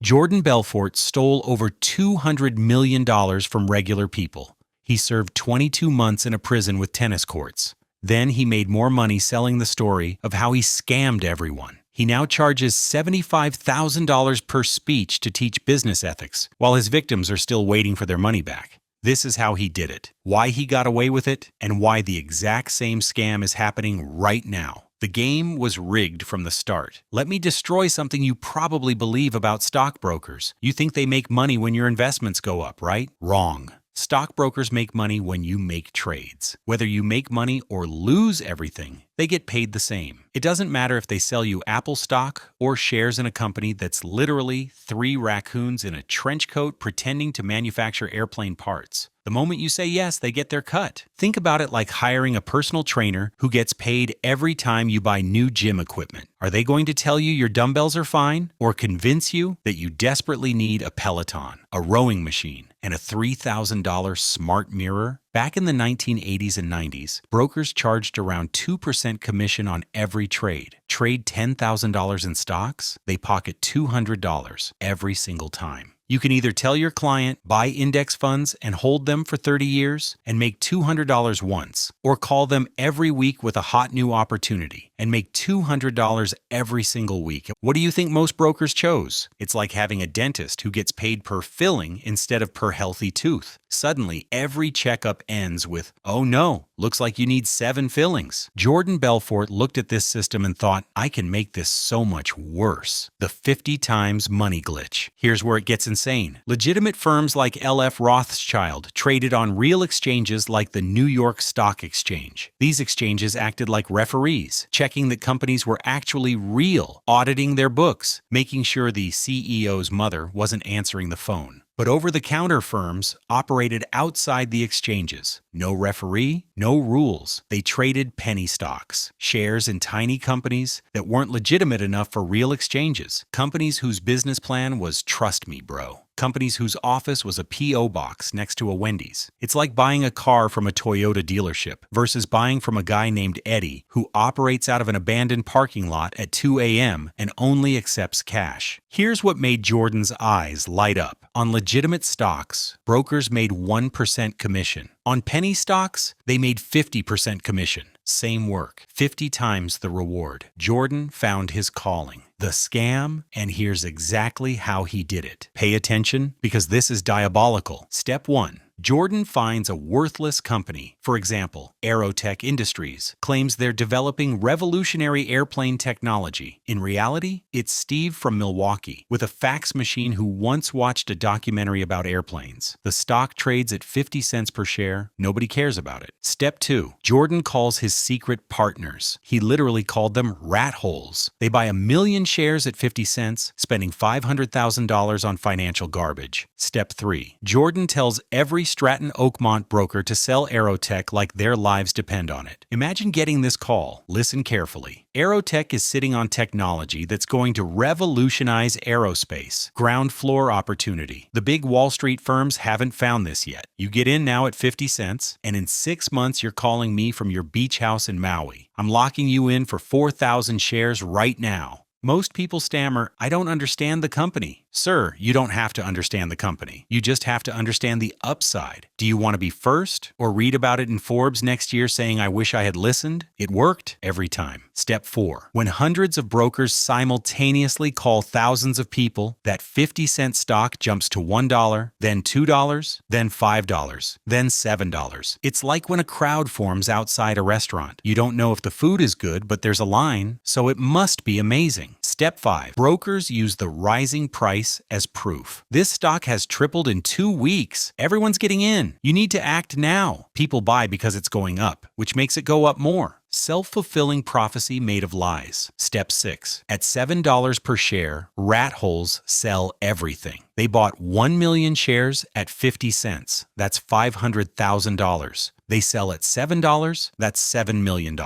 Jordan Belfort stole over $200 million from regular people. He served 22 months in a prison with tennis courts. Then he made more money selling the story of how he scammed everyone. He now charges $75,000 per speech to teach business ethics, while his victims are still waiting for their money back. This is how he did it, why he got away with it, and why the exact same scam is happening right now. The game was rigged from the start. Let me destroy something you probably believe about stockbrokers. You think they make money when your investments go up, right? Wrong. Stockbrokers make money when you make trades. Whether you make money or lose everything, they get paid the same. It doesn't matter if they sell you Apple stock or shares in a company that's literally 3 raccoons in a trench coat pretending to manufacture airplane parts. The moment you say yes, they get their cut. Think about it like hiring a personal trainer who gets paid every time you buy new gym equipment. Are they going to tell you your dumbbells are fine or convince you that you desperately need a Peloton, a rowing machine, and a $3,000 smart mirror? Back in the 1980s and 90s, brokers charged around 2% commission on every trade. Trade $10,000 in stocks, they pocket $200 every single time. You can either tell your client, buy index funds and hold them for 30 years and make $200 once, or call them every week with a hot new opportunity and make $200 every single week. What do you think most brokers chose? It's like having a dentist who gets paid per filling instead of per healthy tooth. Suddenly, every checkup ends with, "Oh no, looks like you need 7 fillings." Jordan Belfort looked at this system and thought, I can make this so much worse. The 50 times money glitch. Here's where it gets insane. Legitimate firms like LF Rothschild traded on real exchanges like the New York Stock Exchange. These exchanges acted like referees, checking that companies were actually real, auditing their books, making sure the CEO's mother wasn't answering the phone. But over-the-counter firms operated outside the exchanges. No referee, no rules. They traded penny stocks, shares in tiny companies that weren't legitimate enough for real exchanges. Companies whose business plan was trust me, bro. Companies whose office was a P.O. box next to a Wendy's. It's like buying a car from a Toyota dealership versus buying from a guy named Eddie who operates out of an abandoned parking lot at 2 a.m. and only accepts cash. Here's what made Jordan's eyes light up. On legitimate stocks, brokers made 1% commission. On penny stocks, they made 50% commission. Same work, 50 times the reward. Jordan found his calling, the scam, and here's exactly how he did it. Pay attention, because this is diabolical. Step 1. Jordan finds a worthless company, for example, Aerotech Industries, claims they're developing revolutionary airplane technology. In reality, it's Steve from Milwaukee, with a fax machine who once watched a documentary about airplanes. The stock trades at 50 cents per share. Nobody cares about it. Step 2. Jordan calls his secret partners. He literally called them rat holes. They buy 1 million shares at 50 cents, spending $500,000 on financial garbage. Step 3. Jordan tells every Stratton Oakmont broker to sell Aerotech like their lives depend on it. Imagine getting this call. Listen carefully. Aerotech is sitting on technology that's going to revolutionize aerospace. Ground floor opportunity. The big Wall Street firms haven't found this yet. You get in now at 50 cents, and in 6 months you're calling me from your beach house in Maui. I'm locking you in for 4,000 shares right now. Most people stammer, I don't understand the company. Sir, you don't have to understand the company. You just have to understand the upside. Do you want to be first or read about it in Forbes next year saying, I wish I had listened? It worked every time. Step 4. When hundreds of brokers simultaneously call thousands of people, that 50-cent stock jumps to $1, then $2, then $5, then $7. It's like when a crowd forms outside a restaurant. You don't know if the food is good, but there's a line, so it must be amazing. Step 5. Brokers use the rising price as proof. This stock has tripled in 2 weeks. Everyone's getting in. You need to act now. People buy because it's going up, which makes it go up more. Self-fulfilling prophecy made of lies. Step 6. At $7 per share, rat holes sell everything. They bought 1 million shares at 50 cents. That's $500,000. They sell at $7. That's $7 million.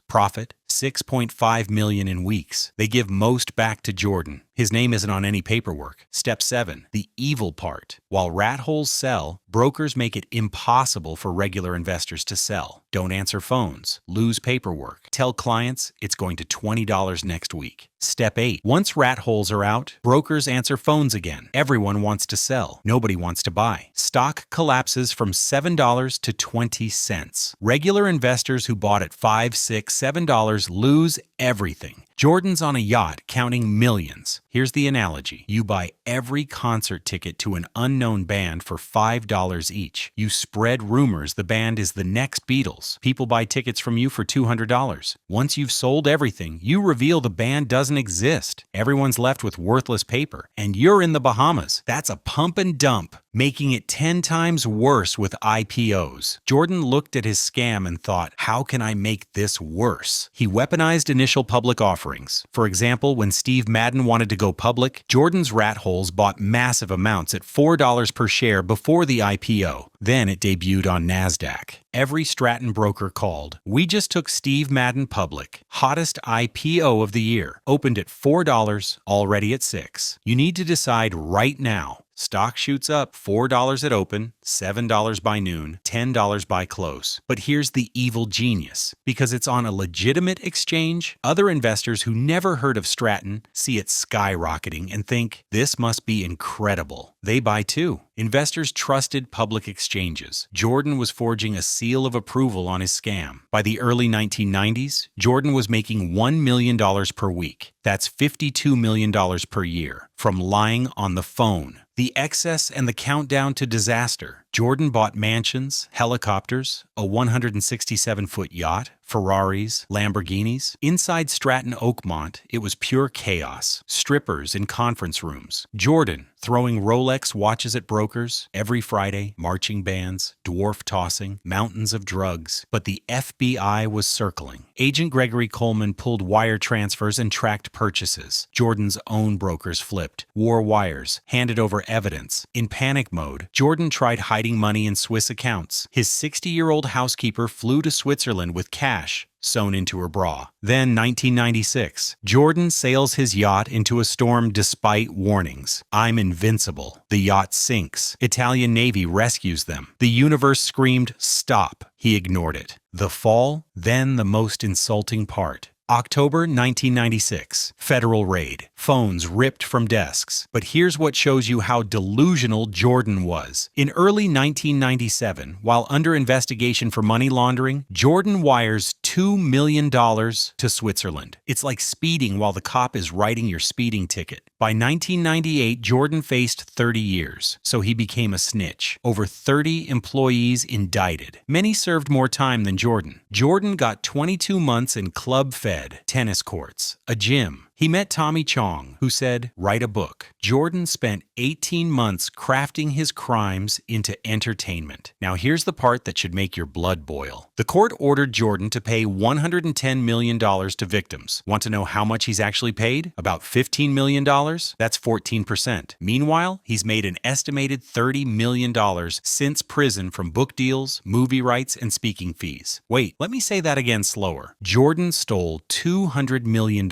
Profit, $6.5 million in weeks. They give most back to Jordan. His name isn't on any paperwork. Step 7. The evil part. While rat holes sell, brokers make it impossible for regular investors to sell. Don't answer phones. Lose paperwork. Tell clients it's going to $20 next week. Step 8. Once rat holes are out, brokers answer phones again. Everyone wants to sell. Nobody wants to buy. Stock collapses from $7 to 20 cents. Regular investors who bought at $5, $6, $7 lose everything. Jordan's on a yacht counting millions. Here's the analogy. You buy every concert ticket to an unknown band for $5 each. You spread rumors the band is the next Beatles. People buy tickets from you for $200. Once you've sold everything, you reveal the band doesn't exist. Everyone's left with worthless paper, and you're in the Bahamas. That's a pump and dump, making it 10 times worse with IPOs. Jordan looked at his scam and thought, how can I make this worse? He weaponized initial public offerings. For example, when Steve Madden wanted to go public, Jordan's rat holes bought massive amounts at $4 per share before the IPO. Then it debuted on NASDAQ. Every Stratton broker called. We just took Steve Madden public. Hottest IPO of the year. Opened at $4, already at $6. You need to decide right now. Stock shoots up $4 at open, $7 by noon, $10 by close. But here's the evil genius. Because it's on a legitimate exchange, other investors who never heard of Stratton see it skyrocketing and think, this must be incredible. They buy too. Investors trusted public exchanges. Jordan was forging a seal of approval on his scam. By the early 1990s, Jordan was making $1 million per week. That's $52 million per year from lying on the phone. The excess and the countdown to disaster. Jordan bought mansions, helicopters, a 167-foot yacht, Ferraris, Lamborghinis. Inside Stratton Oakmont, it was pure chaos. Strippers in conference rooms. Jordan throwing Rolex watches at brokers every Friday, marching bands, dwarf tossing, mountains of drugs. But the FBI was circling. Agent Gregory Coleman pulled wire transfers and tracked purchases. Jordan's own brokers flipped, wore wires, handed over evidence. In panic mode, Jordan tried hiding money in Swiss accounts. His 60-year-old housekeeper flew to Switzerland with cash sewn into her bra. Then 1996, Jordan sails his yacht into a storm despite warnings. I'm invincible. The yacht sinks. Italian Navy rescues them. The universe screamed, stop. He ignored it. The fall, then the most insulting part. October 1996, federal raid. Phones ripped from desks. But here's what shows you how delusional Jordan was. In early 1997, while under investigation for money laundering, Jordan wires $2 million to Switzerland. It's like speeding while the cop is writing your speeding ticket. By 1998, Jordan faced 30 years, so he became a snitch. Over 30 employees indicted. Many served more time than Jordan. Jordan got 22 months in club fed, tennis courts, a gym. He met Tommy Chong, who said, write a book. Jordan spent 18 months crafting his crimes into entertainment. Now here's the part that should make your blood boil. The court ordered Jordan to pay $110 million to victims. Want to know how much he's actually paid? About $15 million? That's 14%. Meanwhile, he's made an estimated $30 million since prison from book deals, movie rights, and speaking fees. Wait, let me say that again slower. Jordan stole $200 million,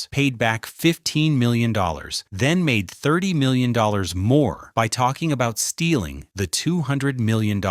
paid back $15 million, then made $30 million more by talking about stealing the $200 million.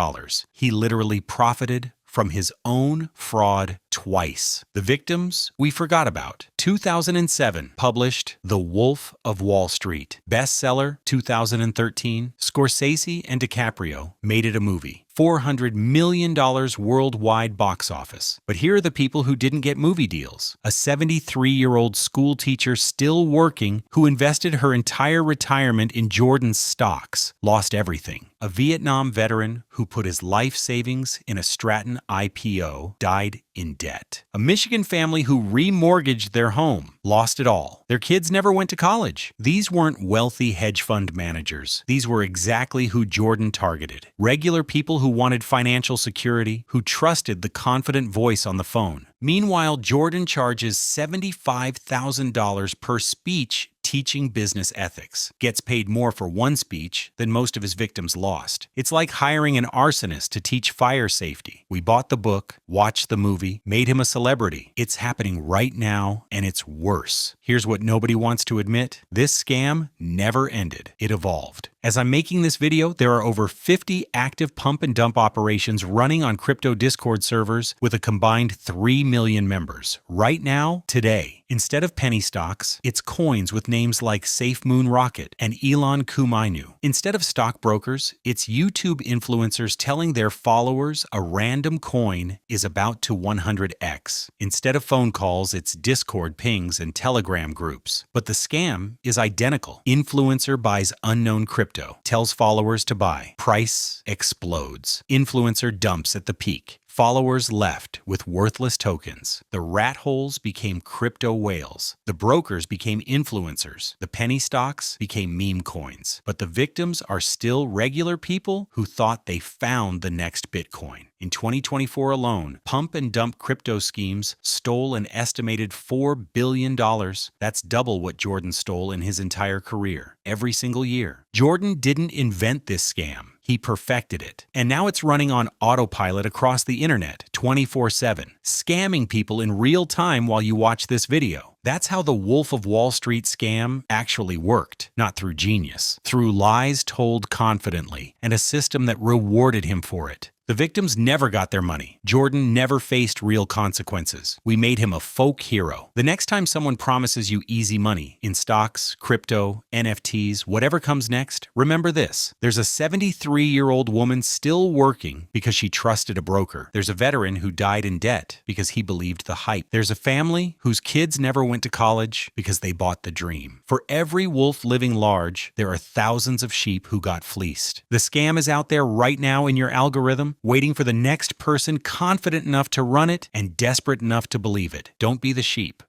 He literally profited from his own fraud twice. The victims we forgot about. 2007, published The Wolf of Wall Street. Bestseller, 2013. Scorsese and DiCaprio made it a movie. $400 million worldwide box office. But here are the people who didn't get movie deals. A 73-year-old school teacher still working who invested her entire retirement in Jordan's stocks, lost everything. A Vietnam veteran who put his life savings in a Stratton IPO, died in debt. A Michigan family who remortgaged their home, lost it all. Their kids never went to college. These weren't wealthy hedge fund managers. These were exactly who Jordan targeted. Regular people who wanted financial security, who trusted the confident voice on the phone. Meanwhile, Jordan charges $75,000 per speech teaching business ethics. Gets paid more for one speech than most of his victims lost. It's like hiring an arsonist to teach fire safety. We bought the book, watched the movie, made him a celebrity. It's happening right now, and it's worse. Here's what nobody wants to admit. This scam never ended. It evolved. As I'm making this video, there are over 50 active pump and dump operations running on crypto Discord servers with a combined 3 million members. Right now, today, instead of penny stocks, it's coins with names like Safe Moon Rocket and Elon Kumainu. Instead of stockbrokers, it's YouTube influencers telling their followers a random coin is about to 100x. Instead of phone calls, it's Discord pings and Telegram groups. But the scam is identical. Influencer buys unknown crypto, tells followers to buy. Price explodes. Influencer dumps at the peak. Followers left with worthless tokens. The rat holes became crypto whales. The brokers became influencers. The penny stocks became meme coins. But the victims are still regular people who thought they found the next Bitcoin. In 2024 alone, pump and dump crypto schemes stole an estimated $4 billion. That's double what Jordan stole in his entire career, every single year. Jordan didn't invent this scam. He perfected it. And now it's running on autopilot across the internet 24/7, scamming people in real time while you watch this video. That's how the Wolf of Wall Street scam actually worked, not through genius, through lies told confidently and a system that rewarded him for it. The victims never got their money. Jordan never faced real consequences. We made him a folk hero. The next time someone promises you easy money in stocks, crypto, NFTs, whatever comes next, remember this. There's a 73-year-old woman still working because she trusted a broker. There's a veteran who died in debt because he believed the hype. There's a family whose kids never went to college because they bought the dream. For every wolf living large, there are thousands of sheep who got fleeced. The scam is out there right now in your algorithm, waiting for the next person confident enough to run it and desperate enough to believe it. Don't be the sheep.